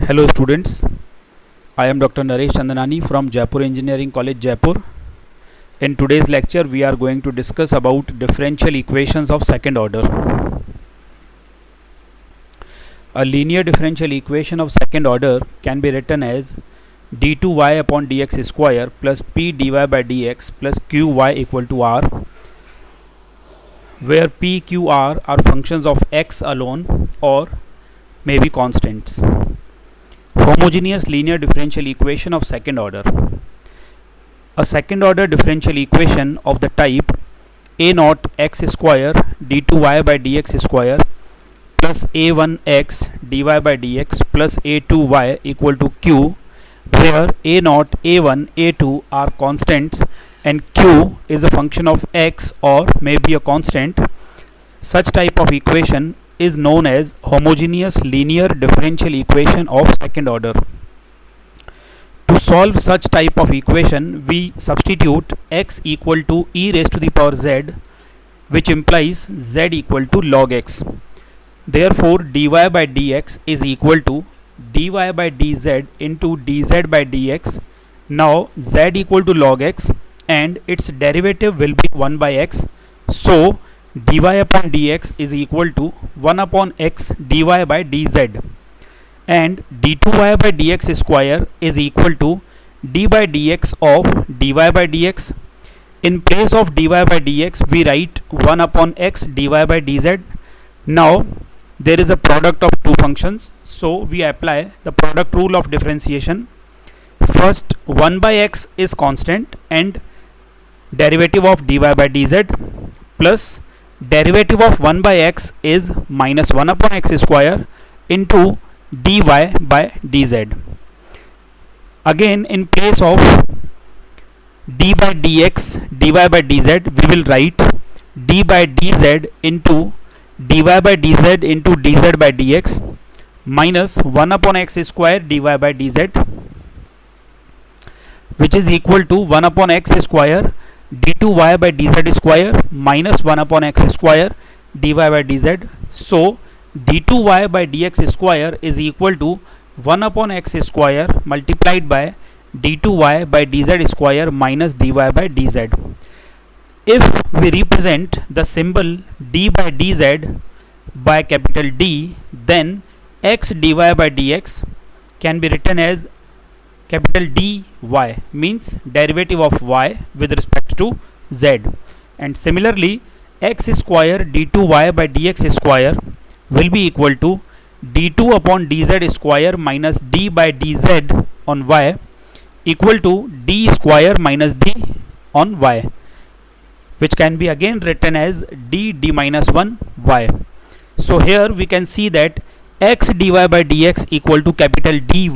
Hello students, I am Dr. Naresh Chandanani from Jaipur Engineering College, Jaipur. In today's lecture, we are going to discuss about differential equations of second order. A linear differential equation of second order can be written as d2y upon dx square plus p dy by dx plus qy equal to r, where p, q, r are functions of x alone or may be constants. Homogeneous linear differential equation of second order. A second order differential equation of the type a naught x square d2y by dx square plus a1x dy by dx plus a2y equal to q, where a naught, a1, a2 are constants and q is a function of x or may be a constant. Such type of equation is known as homogeneous linear differential equation of second order. To solve such type of equation, we substitute x equal to e raised to the power z, which implies z equal to log x. Therefore, dy by dx is equal to dy by dz into dz by dx. Now z equal to log x and its derivative will be 1 by x. So dy upon dx is equal to 1 upon x dy by dz, and d2y by dx square is equal to d by dx of dy by dx. In place of dy by dx, we write 1 upon x dy by dz. Now there is a product of two functions, so we apply the product rule of differentiation. First, 1 by x is constant and derivative of dy by dz plus derivative of 1 by x is minus 1 upon x square into dy by dz. Again, in place of d by dx dy by dz, we will write d by dz into dy by dz into dz by dx minus 1 upon x square dy by dz, which is equal to 1 upon x square d2y by dz square minus 1 upon x square dy by dz. So d2y by dx square is equal to 1 upon x square multiplied by d2y by dz square minus dy by dz. If we represent the symbol d by dz by capital D, then x dy by dx can be written as capital dy, means derivative of y with respect to z, and similarly x square d2y by dx square will be equal to d2 upon dz square minus d by dz on y equal to d square minus d on y, which can be again written as d minus 1 y. So here we can see that x dy by dx equal to capital dy,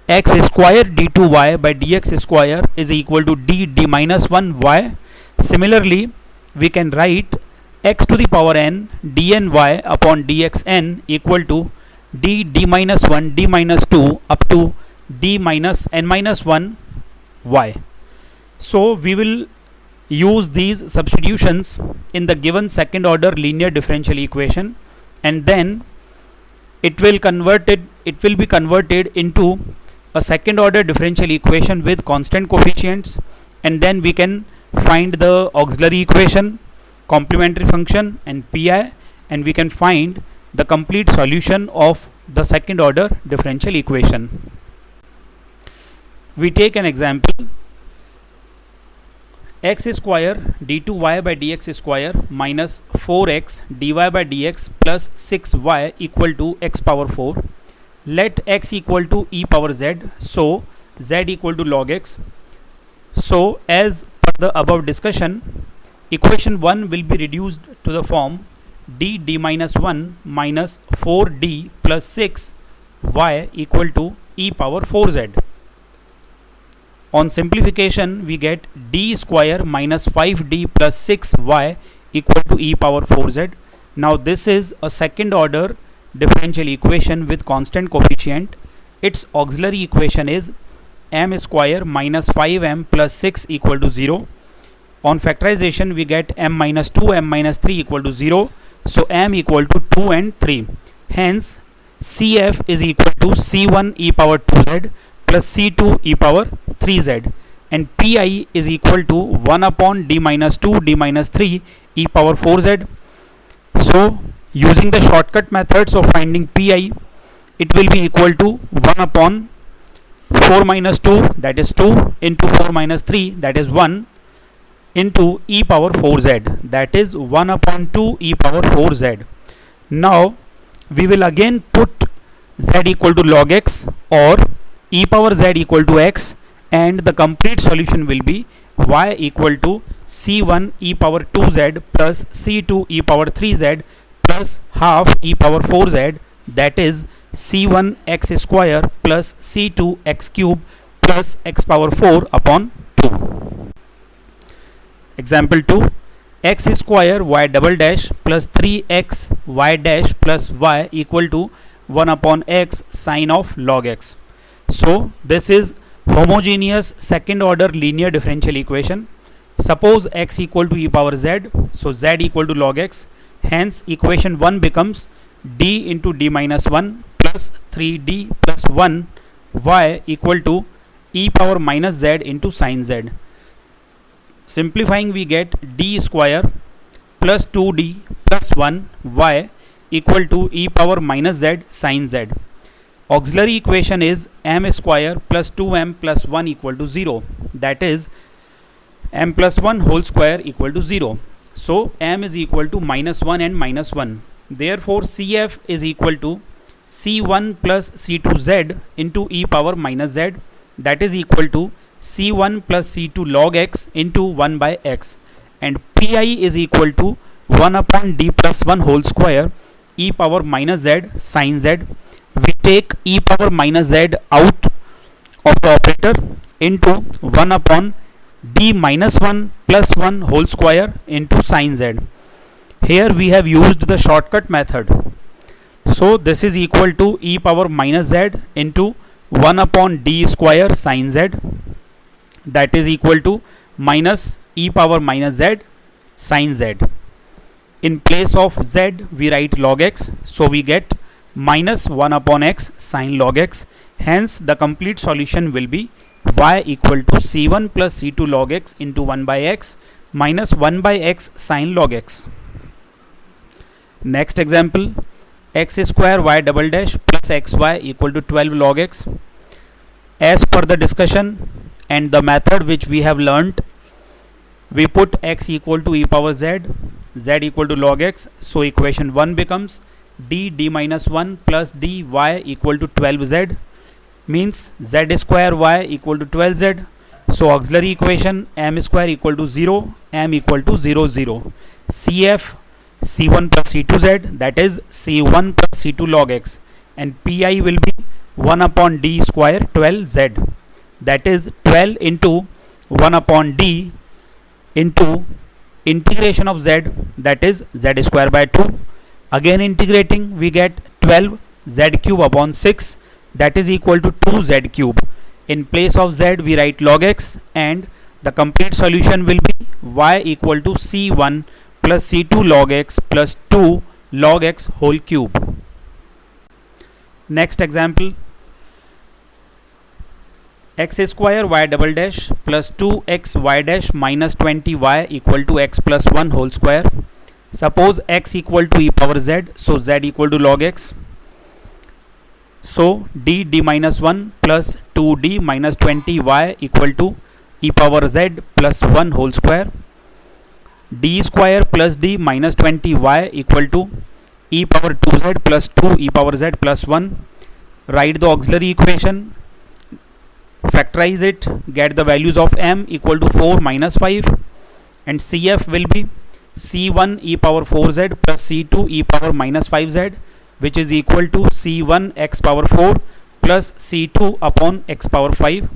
x square d2y by dx square is equal to d minus 1 y. Similarly, we can write x to the power n dny upon dxn equal to d minus 1 d minus 2 up to d minus n minus 1 y. So we will use these substitutions in the given second order linear differential equation, and then it will be converted into a second order differential equation with constant coefficients, and then we can find the auxiliary equation, complementary function and pi, and we can find the complete solution of the second order differential equation. We take an example: x square d2y by dx square minus 4x dy by dx plus 6y equal to x power 4. Let x equal to e power z, so z equal to log x. So as per the above discussion, equation 1 will be reduced to the form d minus 1 minus 4d plus 6y equal to e power 4z. On simplification, we get d square minus 5d plus 6y equal to e power 4z. Now this is a second order differential equation with constant coefficient. Its auxiliary equation is m square minus 5m plus 6 equal to 0. On factorization, we get m minus 2, m minus 3 equal to 0. So m equal to 2 and 3. Hence CF is equal to C1 e power 2z plus C2 e power 3z, and Pi is equal to 1 upon d minus 2 d minus 3 e power 4z. So using the shortcut methods of finding Pi, it will be equal to 1 upon 4 minus 2, that is 2, into 4 minus 3, that is 1, into e power 4z, that is 1 upon 2 e power 4z. Now we will again put z equal to log x or e power z equal to x, and the complete solution will be y equal to c1 e power 2z plus c2 e power 3z plus half e power 4z, that is c1 x square plus c2 x cube plus x power 4 upon 2. Example 2. X square y double dash plus 3x y dash plus y equal to 1 upon x sine of log x. So this is homogeneous second order linear differential equation. Suppose x equal to e power z, so z equal to log x, hence equation 1 becomes d into d minus 1 plus 3d plus 1 y equal to e power minus z into sine z. Simplifying, we get d square plus 2d plus 1 y equal to e power minus z sine z. Auxiliary equation is m square plus 2m plus 1 equal to 0, that is m plus 1 whole square equal to 0. So m is equal to minus 1 and minus 1. Therefore CF is equal to c1 plus c2z into e power minus z, that is equal to c1 plus c2 log x into 1 by x, and Pi is equal to 1 upon d plus 1 whole square e power minus z sine z. We take e power minus z out of the operator into 1 upon d minus 1 plus 1 whole square into sine z. Here we have used the shortcut method. So this is equal to e power minus z into 1 upon d square sine z, that is equal to minus e power minus z sine z. In place of z we write log x, so we get minus 1 upon x sine log x. Hence the complete solution will be y equal to c1 plus c2 log x into 1 by x minus 1 by x sine log x. Next example, x square y double dash plus xy equal to 12 log x. As per the discussion and the method which we have learnt, we put x equal to e power z, z equal to log x. So equation 1 becomes d minus 1 plus dy equal to 12z, means z square y equal to 12z. So auxiliary equation m square equal to 0, m equal to 0 0. CF c1 plus c2z, that is c1 plus c2 log x, and Pi will be 1 upon d square 12z, that is 12 into 1 upon d into integration of z, that is z square by 2. Again integrating, we get 12 z cube upon 6, that is equal to 2z cube. In place of z we write log x, and the complete solution will be y equal to c1 plus c2 log x plus 2 log x whole cube. Next example, x square y double dash plus 2x y dash minus 20y equal to x plus 1 whole square. Suppose x equal to e power z, so z equal to log x. So d minus 1 plus 2d minus 20y equal to e power z plus 1 whole square. D square plus d minus 20y equal to e power 2z plus 2 e power z plus 1. Write the auxiliary equation, factorize it, get the values of m equal to 4 minus 5, and CF will be c1 e power 4z plus c2 e power minus 5z, which is equal to c1 x power 4 plus c2 upon x power 5,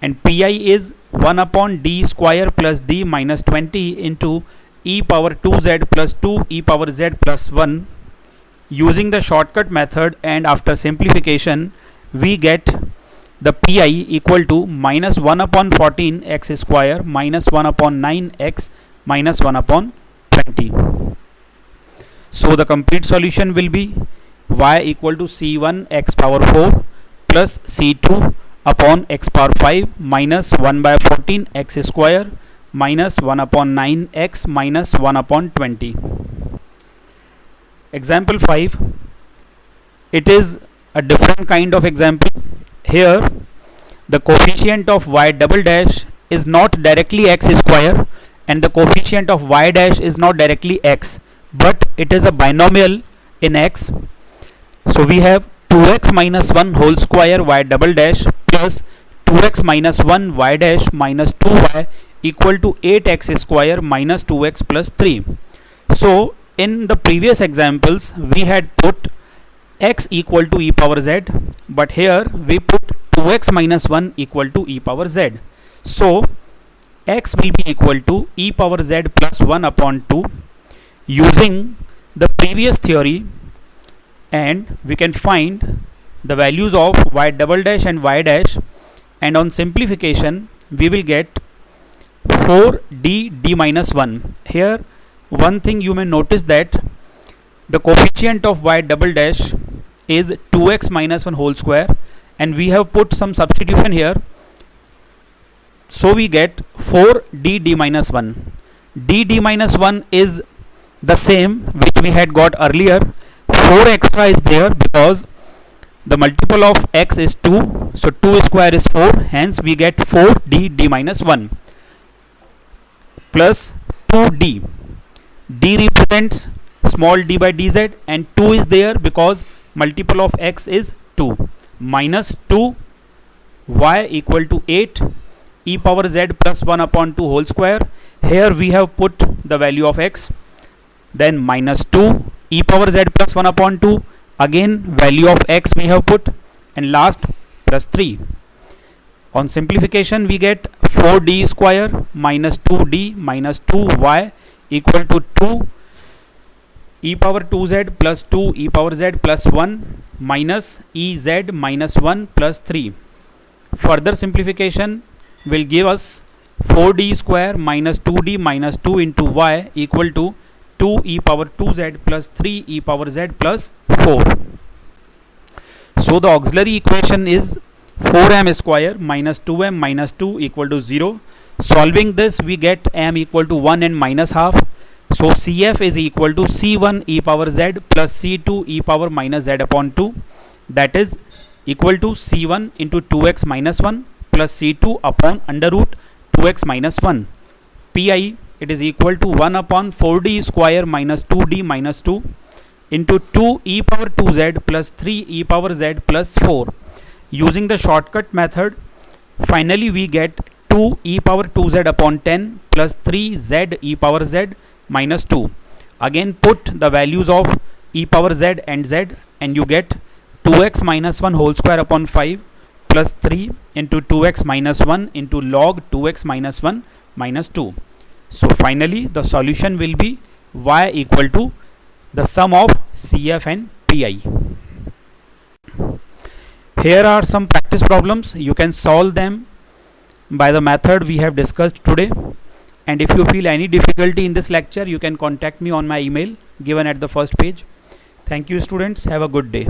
and Pi is 1 upon d square plus d minus 20 into e power 2z plus 2 e power z plus 1. Using the shortcut method and after simplification, we get the Pi equal to minus 1 upon 14 x square minus 1 upon 9 x minus 1 upon 20. So the complete solution will be y equal to c1 x power 4 plus c2 upon x power 5 minus 1 by 14 x square minus 1 upon 9 x minus 1 upon 20. Example 5. It is a different kind of example. Here the coefficient of y double dash is not directly x square and the coefficient of y dash is not directly x, but it is a binomial in x. So we have 2x minus 1 whole square y double dash plus 2x minus 1 y dash minus 2y equal to 8x square minus 2x plus 3. So in the previous examples we had put x equal to e power z, but here we put 2x minus 1 equal to e power z. So x will be equal to e power z plus 1 upon 2 using the previous theory, and we can find the values of y double dash and y dash, and on simplification we will get 4d minus 1. Here one thing you may notice that the coefficient of y double dash is 2x minus 1 whole square, and we have put some substitution here, so we get 4d minus 1. d minus 1 is the same which we had got earlier. 4 extra is there because the multiple of x is 2, so 2 square is 4, hence we get 4d minus 1 plus 2d. d represents small d by dz and 2 is there because multiple of x is 2, minus 2 y equal to 8 e power z plus 1 upon 2 whole square. Here we have put the value of x, then minus 2 e power z plus 1 upon 2, again value of x we have put, and last plus 3. On simplification we get 4d square minus 2d minus 2y equal to 2 e power 2z plus 2 e power z plus 1 minus ez minus 1 plus 3. Further simplification will give us 4d square minus 2d minus 2 into y equal to 2 e power 2z plus 3 e power z plus 4. So the auxiliary equation is 4m square minus 2m minus 2 equal to 0. Solving this we get m equal to 1 and minus half. So CF is equal to C1 e power z plus C2 e power minus z upon 2, that is equal to C1 into 2x minus 1 plus C2 upon under root 2x minus 1. Pi, it is equal to 1 upon 4d square minus 2d minus 2 into 2 e power 2z plus 3 e power z plus 4. Using the shortcut method, finally we get 2 e power 2z upon 10 plus 3z e power z minus 2. Again put the values of e power z and z, and you get 2x minus 1 whole square upon 5 plus 3 into 2x minus 1 into log 2x minus 1 minus 2. So finally the solution will be y equal to the sum of CF and PI. Here are some practice problems. You can solve them by the method we have discussed today. And if you feel any difficulty in this lecture, you can contact me on my email given at the first page. Thank you students. Have a good day.